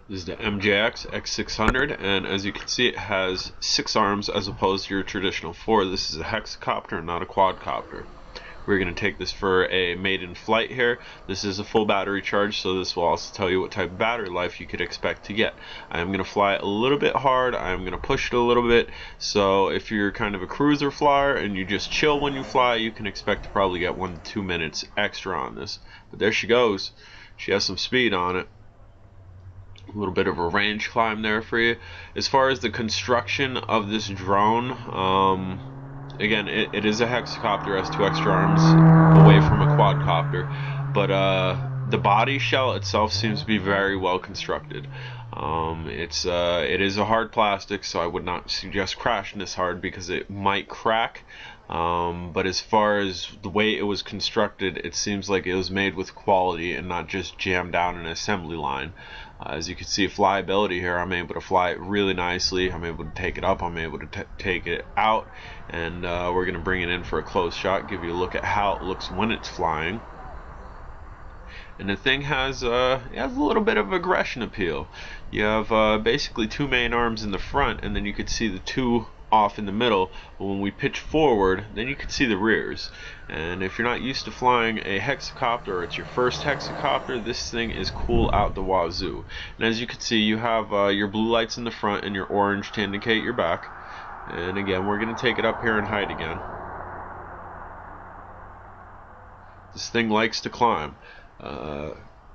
This is the MJX X600, and as you can see, it has 6 arms as opposed to your traditional 4. This is a hexacopter, not a quadcopter. We're going to take this for a maiden flight here. This is a full battery charge, so this will also tell you what type of battery life you could expect to get. I am going to fly it a little bit hard. I am going to push it a little bit. So if you're kind of a cruiser flyer and you just chill when you fly, you can expect to probably get 1 to 2 minutes extra on this. But there she goes. She has some speed on it. A little bit of a range climb there for you. As far as the construction of this drone, again, it is a hexacopter, has 2 extra arms away from a quadcopter, but the body shell itself seems to be very well constructed. It is a hard plastic, so I would not suggest crashing this hard because it might crack. But as far as the way it was constructed, it seems like it was made with quality and not just jammed down an assembly line. As you can see, flyability here, I'm able to fly it really nicely. I'm able to take it up, I'm able to take it out, and we're going to bring it in for a close shot, give you a look at how it looks when it's flying. And the thing has a little bit of aggression appeal. You have basically 2 main arms in the front, and then you could see the 2 off in the middle. But when we pitch forward, then you can see the rears. And if you're not used to flying a hexacopter, or it's your first hexacopter, this thing is cool out the wazoo. And as you can see, you have your blue lights in the front and your orange to indicate your back. And again, we're going to take it up here in height again. This thing likes to climb.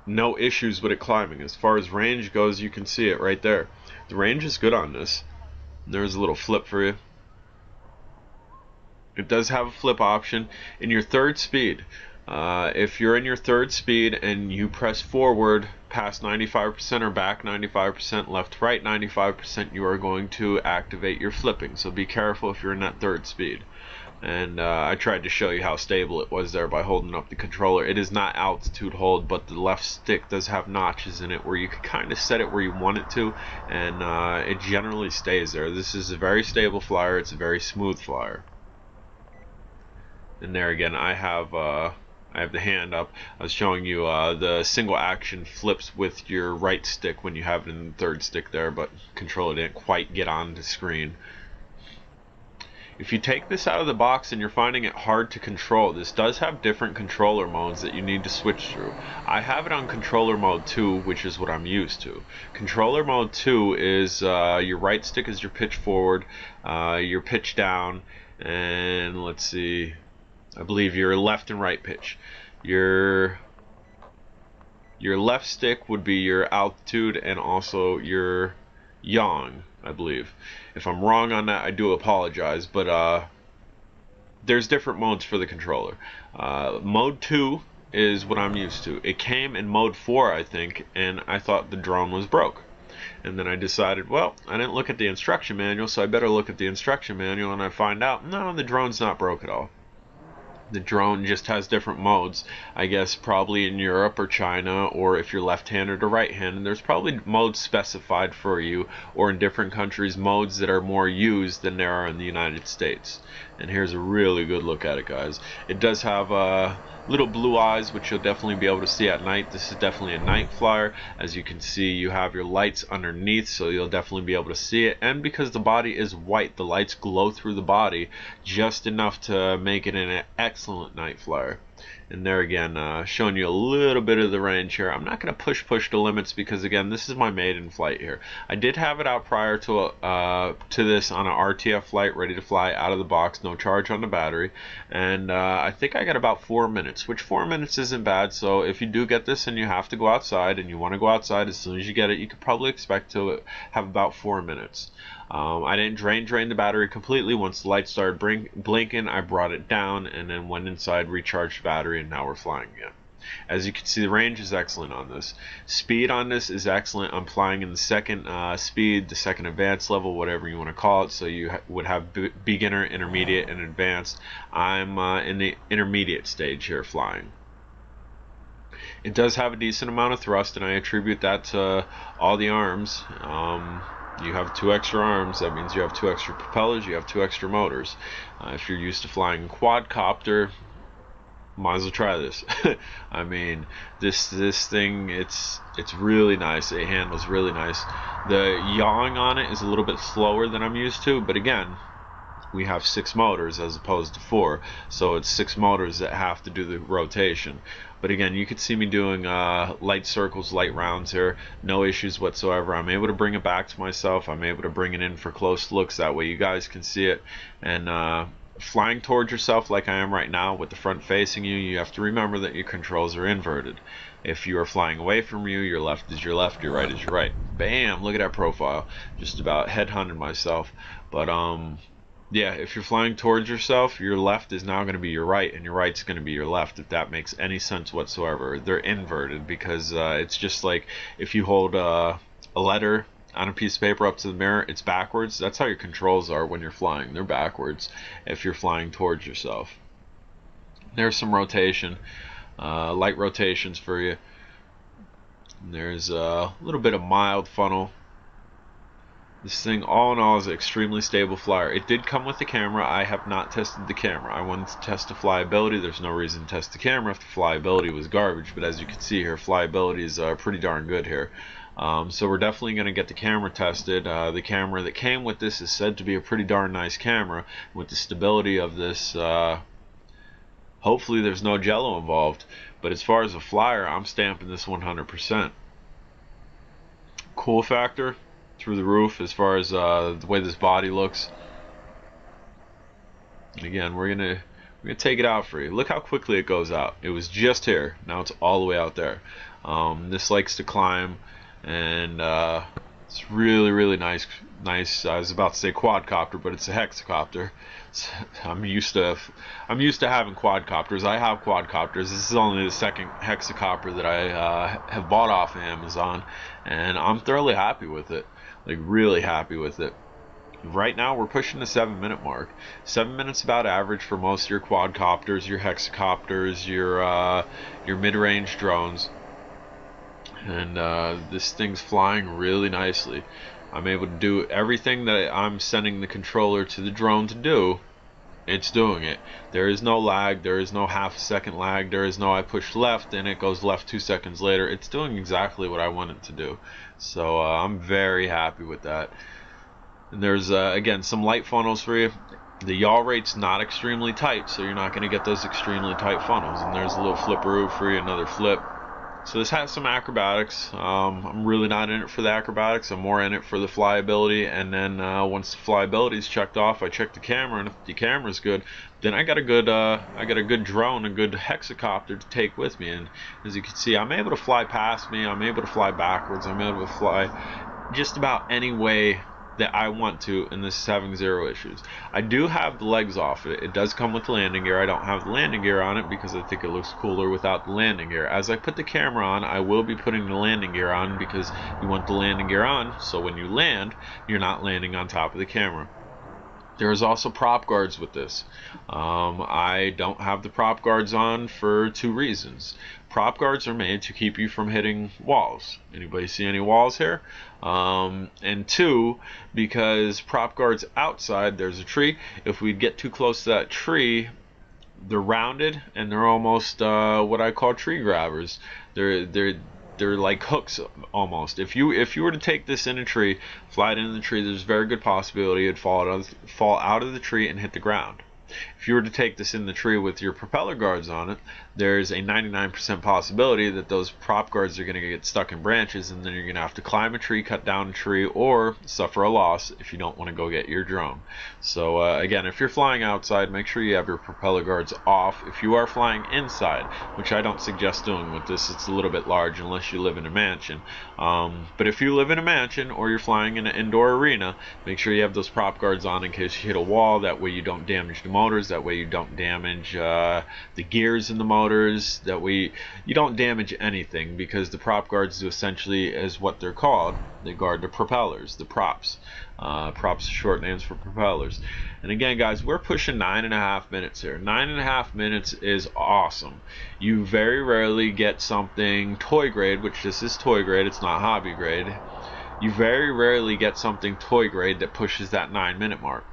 No issues with it climbing. As far as range goes, you can see it right there. The range is good on this. There's a little flip for you. It does have a flip option in your 3rd speed. If you're in your 3rd speed and you press forward past 95% or back 95%, left right 95%, you are going to activate your flipping. So be careful if you're in that 3rd speed. And I tried to show you how stable it was there by holding up the controller. It is not altitude hold, but the left stick does have notches in it where you can kind of set it where you want it to, and it generally stays there. This is a very stable flyer. It's a very smooth flyer. And there again, I have the hand up. I was showing you the single action flips with your right stick when you have it in the 3rd stick there, but controller didn't quite get on the screen. If you take this out of the box and you're finding it hard to control, this does have different controller modes that you need to switch through. I have it on controller mode 2, which is what I'm used to. Controller mode 2 is your right stick is your pitch forward, your pitch down, and let's see, I believe your left and right pitch. Your left stick would be your altitude and also your yaw, I believe. If I'm wrong on that, I do apologize, but there's different modes for the controller. Mode 2 is what I'm used to. It came in mode 4, I think, and I thought the drone was broke. And then I decided, well, I didn't look at the instruction manual, so I better look at the instruction manual, and I find out, no, the drone's not broke at all. The drone just has different modes. I guess probably in Europe or China, or if you're left-handed or right-handed, there's probably modes specified for you, or in different countries modes that are more used than there are in the United States. And here's a really good look at it, guys. It does have little blue eyes, which you'll definitely be able to see at night. This is definitely a night flyer. As you can see, you have your lights underneath, so you'll definitely be able to see it. And because the body is white, the lights glow through the body just enough to make it an excellent night flyer. And there again, showing you a little bit of the range here. I'm not going to push the limits because again, this is my maiden flight here. I did have it out prior to this on an RTF flight, ready to fly out of the box, no charge on the battery, and I think I got about 4 minutes, which 4 minutes isn't bad. So if you do get this and you have to go outside and you want to go outside as soon as you get it, you could probably expect to have about 4 minutes. I didn't drain the battery completely. Once the lights started blinking, I brought it down and then went inside, recharged the battery, and now we're flying again. As you can see, the range is excellent on this. Speed on this is excellent. I'm flying in the 2nd speed, the 2nd advanced level, whatever you want to call it. So you would have beginner, intermediate, and advanced. I'm in the intermediate stage here flying. It does have a decent amount of thrust, and I attribute that to all the arms. You have 2 extra arms. That means you have 2 extra propellers, you have 2 extra motors. If you're used to flying quadcopter, might as well try this. I mean, this thing, it's really nice. It handles really nice. The yawing on it is a little bit slower than I'm used to, but again, we have 6 motors as opposed to 4, so it's 6 motors that have to do the rotation. But again, you could see me doing light circles, light rounds here, no issues whatsoever. I'm able to bring it back to myself. I'm able to bring it in for close looks, that way you guys can see it. And flying towards yourself like I am right now with the front facing you, you have to remember that your controls are inverted. If you are flying away from you, your left is your left, your right is your right. Bam, look at that profile. Just about headhunted myself. But yeah, if you're flying towards yourself, your left is now going to be your right, and your right's going to be your left, if that makes any sense whatsoever. They're inverted because it's just like if you hold a letter on a piece of paper up to the mirror, it's backwards. That's how your controls are when you're flying. They're backwards if you're flying towards yourself. There's some rotation, light rotations for you. There's a little bit of mild funnel. This thing, all in all, is an extremely stable flyer. It did come with the camera. I have not tested the camera. I wanted to test the flyability. There's no reason to test the camera if the flyability was garbage, but as you can see here, flyability is pretty darn good here. So we're definitely going to get the camera tested. The camera that came with this is said to be a pretty darn nice camera. With the stability of this, hopefully there's no jello involved. But as far as a flyer, I'm stamping this 100%. Cool factor through the roof as far as the way this body looks. Again, we're gonna take it out for you. Look how quickly it goes out. It was just here, now it's all the way out there. This likes to climb, and it's really nice. I was about to say quadcopter, but it's a hexacopter. I'm used to having quadcopters. I have quadcopters. This is only the second hexacopter that I have bought off of Amazon, and I'm thoroughly happy with it. Like, really happy with it. Right now we're pushing the 7-minute mark. 7 minutes about average for most of your quadcopters, your hexacopters, your mid-range drones. And this thing's flying really nicely. I'm able to do everything that I'm sending the controller to the drone to do. It's doing it. There is no lag. There is no half-second lag. There is no I push left and it goes left 2 seconds later. It's doing exactly what I want it to do. So I'm very happy with that. And there's again some light funnels for you. The yaw rate's not extremely tight, so you're not going to get those extremely tight funnels. And there's a little flipperoo for you, another flip. So this has some acrobatics. I'm really not in it for the acrobatics. I'm more in it for the flyability. And then once the flyability is checked off, I check the camera, and if the camera's good, then I got a good drone, a good hexacopter to take with me. And as you can see, I'm able to fly past me. I'm able to fly backwards. I'm able to fly just about any way that I want to, and this is having 0 issues. I do have the legs off it. It does come with the landing gear. I don't have the landing gear on it because I think it looks cooler without the landing gear. As I put the camera on, I will be putting the landing gear on because you want the landing gear on so when you land, you're not landing on top of the camera. There is also prop guards with this. I don't have the prop guards on for 2 reasons. Prop guards are made to keep you from hitting walls. Anybody see any walls here? And 2, because prop guards outside, there's a tree. If we get too close to that tree, they're rounded and they're almost what I call tree grabbers. They're like hooks almost. If you were to take this in a tree, fly it into the tree, there's a very good possibility it'd fall out of the tree and hit the ground. If you were to take this in the tree with your propeller guards on it, there's a 99% possibility that those prop guards are going to get stuck in branches, and then you're going to have to climb a tree, cut down a tree, or suffer a loss if you don't want to go get your drone. So again, if you're flying outside, make sure you have your propeller guards off. If you are flying inside, which I don't suggest doing with this, it's a little bit large unless you live in a mansion. But if you live in a mansion or you're flying in an indoor arena, make sure you have those prop guards on in case you hit a wall. That way you don't damage the motors. That way you don't damage the gears in the motors. That way you don't damage anything, because the prop guards do essentially is what they're called. They guard the propellers, the props. Props are short names for propellers. And again, guys, we're pushing 9.5 minutes here. 9.5 minutes is awesome. You very rarely get something toy grade, which this is toy grade, it's not hobby grade. You very rarely get something toy grade that pushes that 9-minute mark.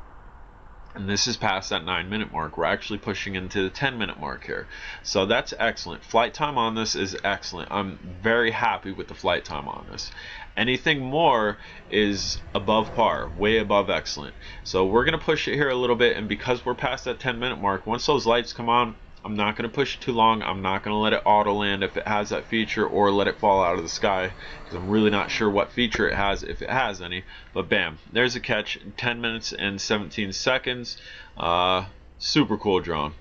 And this is past that 9-minute mark. We're actually pushing into the 10-minute mark here. So that's excellent. Flight time on this is excellent. I'm very happy with the flight time on this. Anything more is above par, way above excellent. So we're going to push it here a little bit, and because we're past that 10-minute mark, once those lights come on, I'm not going to push it too long. I'm not going to let it auto land if it has that feature, or let it fall out of the sky, because I'm really not sure what feature it has, if it has any. But bam, there's a catch. 10 minutes and 17 seconds. Super cool drone.